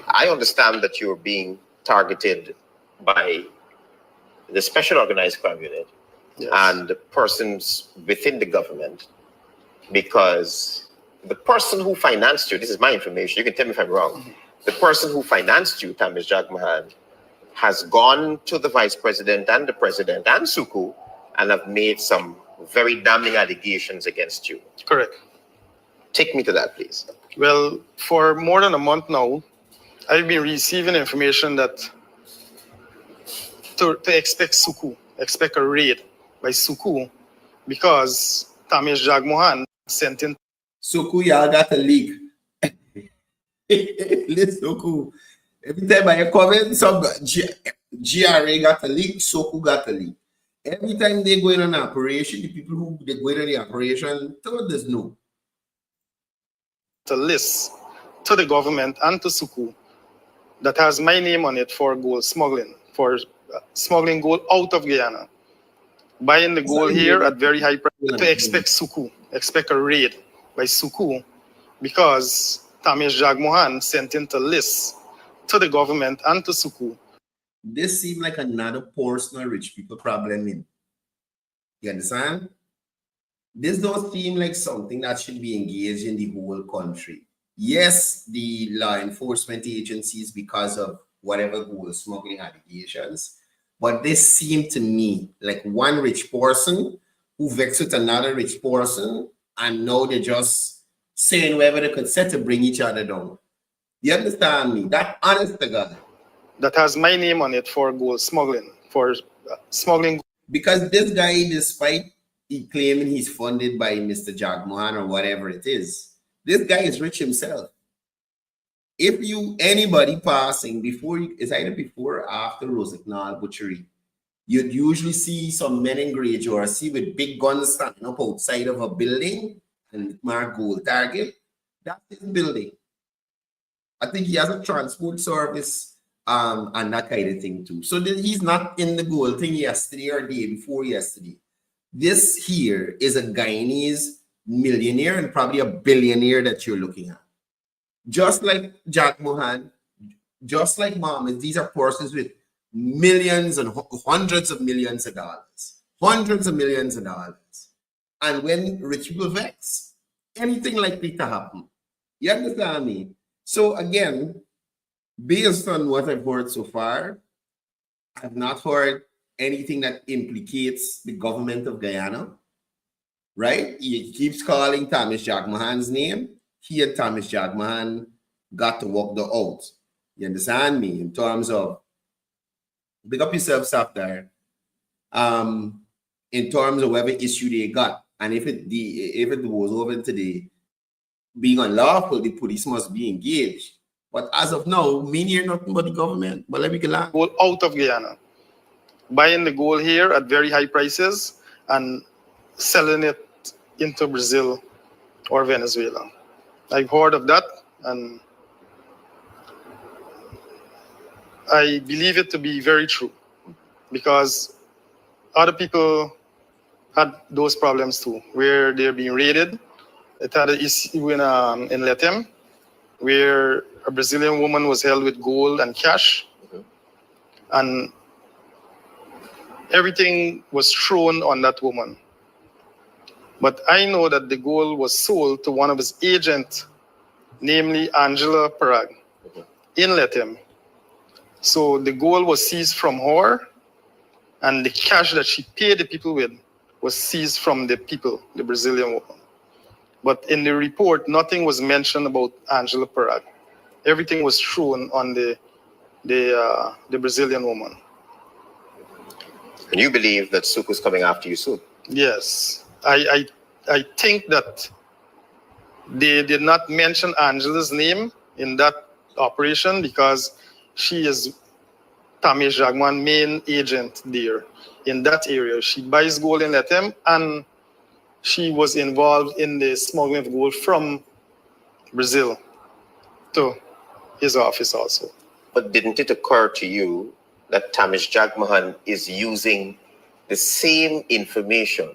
I understand that you're being targeted by the Special Organized Crime Unit, yes, and the persons within the government, because the person who financed you, this is my information, you can tell me if I'm wrong, the person who financed you, Tamish Jagmohan, has gone to the vice president and the president and Suku and have made some very damning allegations against you. Correct. Take me to that, please. Well, for more than a month now, I've been receiving information that to expect Suku, expect a raid by Suku, because Tamish Jagmohan sent in. Suku, y'all got a leak. Let's Suku. Every time I come in, some GRA got a leak, Suku got a leak. Every time they go in an operation, the people who they go in the operation, told us no. A list to the government and to Suku that has my name on it for gold smuggling, for smuggling gold out of Guyana, buying the gold here at very high price, to expect Suku, expect a raid by Suku, because Tamish Jagmohan sent in a list to the government and to Suku. This seems like another personal rich people problem. You understand? This don't seem like something that should be engaged in the whole country. Yes, the law enforcement agencies, because of whatever gold smuggling allegations, but this seemed to me like one rich person who vexed with another rich person, and now they're just saying wherever they could say to bring each other down. You understand me? That honest to God. That has my name on it for gold smuggling, for smuggling. Because this guy, despite he claiming he's funded by Mr. Jagmohan or whatever it is, this guy is rich himself. If anybody passing it's either before or after Rosignol butchery, you'd usually see some men in grey jersey with big guns standing up outside of a building and mark gold target. That's his building. I think he has a transport service and that kind of thing too. So he's not in the gold thing yesterday or day before yesterday. This here is a Guyanese millionaire and probably a billionaire that you're looking at. Just like Jagmohan, just like Mohammed, these are persons with millions and hundreds of millions of dollars. Hundreds of millions of dollars. And when rich people vex, anything likely to happen. You understand me? So again, based on what I've heard so far, I've not heard anything that implicates the government of Guyana, right? He keeps calling Tamish Jagmohan's name. He and Tamish Jagmohan got to walk the out. You understand me? In terms of, big up yourself, Saptar. In terms of whatever issue they got, and if it was over today, being unlawful, the police must be engaged. But as of now, me hear nothing but the government. But let me get out. Gold out of Guyana, buying the gold here at very high prices and selling it into Brazil or Venezuela. I've heard of that, and I believe it to be very true, because other people had those problems too, where they're being raided. It had an issue in Letem, where a Brazilian woman was held with gold and cash, and everything was thrown on that woman. But I know that the gold was sold to one of his agents, namely Angela Parag, in Letem. So the gold was seized from her, and the cash that she paid the people with was seized from the people, the Brazilian woman. But in the report, nothing was mentioned about Angela Parag. Everything was thrown on the Brazilian woman. And you believe that Suk is coming after you soon? Yes. I think that they did not mention Angela's name in that operation because she is Tamesh Jagman's main agent there in that area. She buys gold in Latem, and she was involved in the smuggling of gold from Brazil to his office also. But didn't it occur to you that Tamesh Jagmohan is using the same information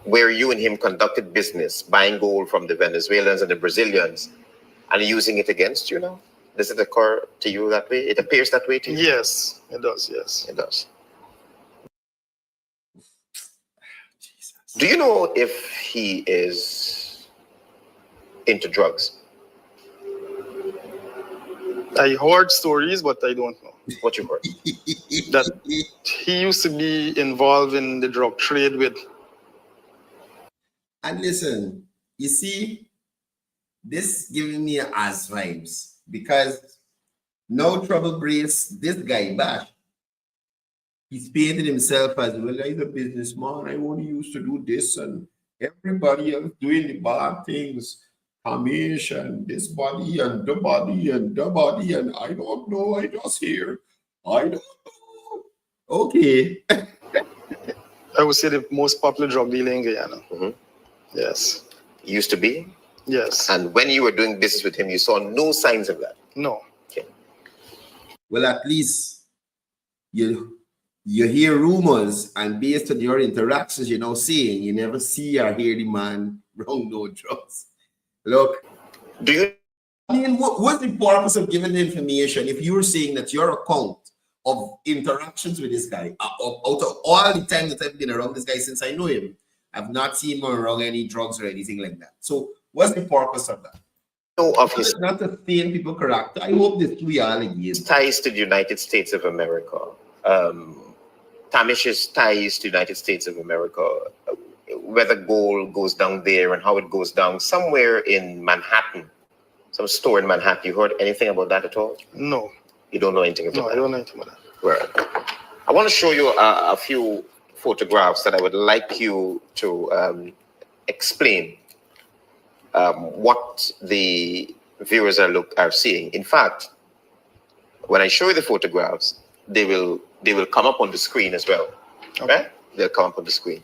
where you and him conducted business, buying gold from the Venezuelans and the Brazilians, and using it against you now? Does it occur to you that way? It appears that way to you? Yes, it does, yes. It does. Do you know if he is into drugs? I heard stories, but I don't know. What you heard? That he used to be involved in the drug trade with. And listen, you see, this giving me as vibes because no trouble brace, this guy back. He's painted himself as, well, I'm a businessman. I only used to do this and everybody else doing the bad things. Amish and this body and the body and the body and I don't know. I just hear. I don't know. Okay. I would say the most popular drug dealer in Guyana. Mm-hmm. Yes. Used to be? Yes. And when you were doing business with him, you saw no signs of that? No. Okay. Well, at least you hear rumors, and based on your interactions, you're now saying you never see or hear the man wrong no drugs. Look, I mean, what's the purpose of giving the information if you're saying that your account of interactions with this guy, out of all the time that I've been around this guy since I know him, I've not seen him around any drugs or anything like that. So what's the purpose of that? No, of his not to stain people's character. I hope this we all again. Ties to the United States of America. Tamish's ties to the United States of America, whether gold goes down there and how it goes down somewhere in Manhattan, some store in Manhattan. You heard anything about that at all? No. You don't know anything about that? No, I don't know anything about that. Right. I want to show you a few photographs that I would like you to explain what the viewers are seeing. In fact, when I show you the photographs, they will come up on the screen as well. Okay? Right? They'll come up on the screen.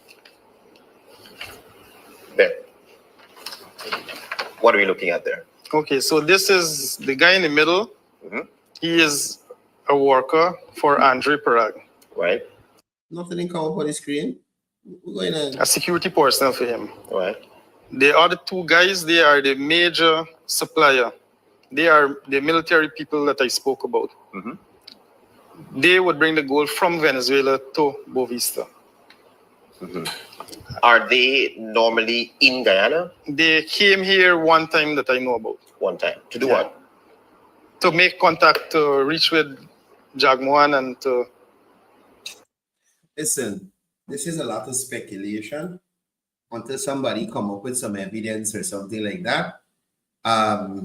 There. What are we looking at there? Okay, so this is the guy in the middle. Mm-hmm. He is a worker for Andre Parag. Right. Nothing in come up on the screen. What's going on? A security personnel for him. Right. The other two guys, they are the major supplier. They are the military people that I spoke about. Mm-hmm. They would bring the gold from Venezuela to Bovista. Mm-hmm. Are they normally in Guyana? They came here one time that I know about. One time. To do what? To make contact, to reach with Jagmohan and to... Listen, this is a lot of speculation until somebody come up with some evidence or something like that. I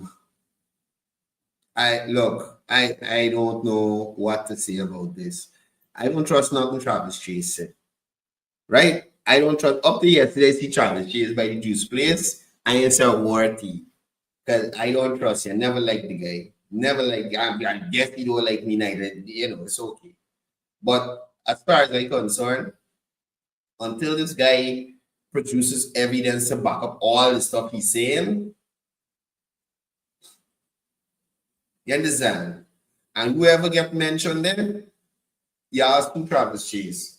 don't know what to say about this. I don't trust nothing Travis Chase said. Right? I don't trust up to yesterday. See Travis Chase by the juice place. I ain't say worthy because I don't trust you. I never liked the guy. Never like. I guess he don't like me neither. You know, it's okay. But as far as I'm concerned, until this guy produces evidence to back up all the stuff he's saying, you understand? And whoever get mentioned then, you ask to Travis Chase.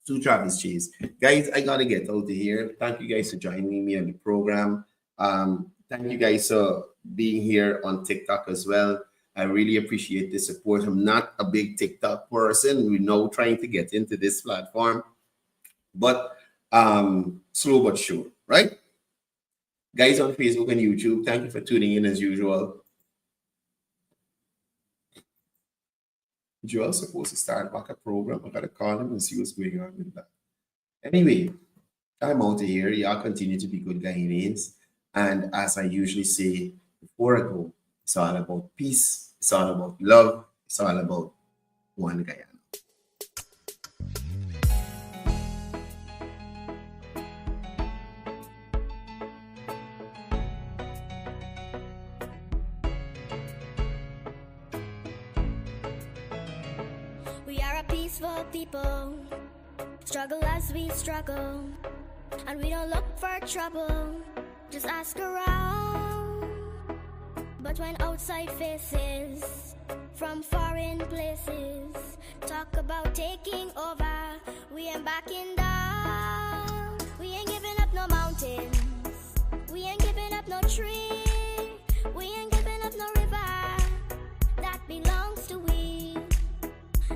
To Travis Chase. Guys, I gotta get out of here. Thank you guys for joining me on the program. Thank you guys for being here on TikTok as well. I really appreciate the support. I'm not a big TikTok person. We're now trying to get into this platform. But slow but sure, right? Guys on Facebook and YouTube, thank you for tuning in as usual. Joel's supposed to start back a program. I gotta call him and see what's going on with that. Anyway, I'm out of here. Y'all continue to be good Guyanese. And as I usually say before I go, it's all about peace. It's all about love. It's all about one Guyana. We are a peaceful people, struggle as we struggle, and we don't look for trouble, just ask around. But when outside faces from foreign places talk about taking over, we ain't backing down. We ain't giving up no mountains, we ain't giving up no tree, we ain't giving up no river that belongs to we.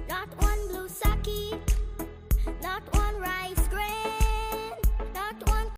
Not one blue saki,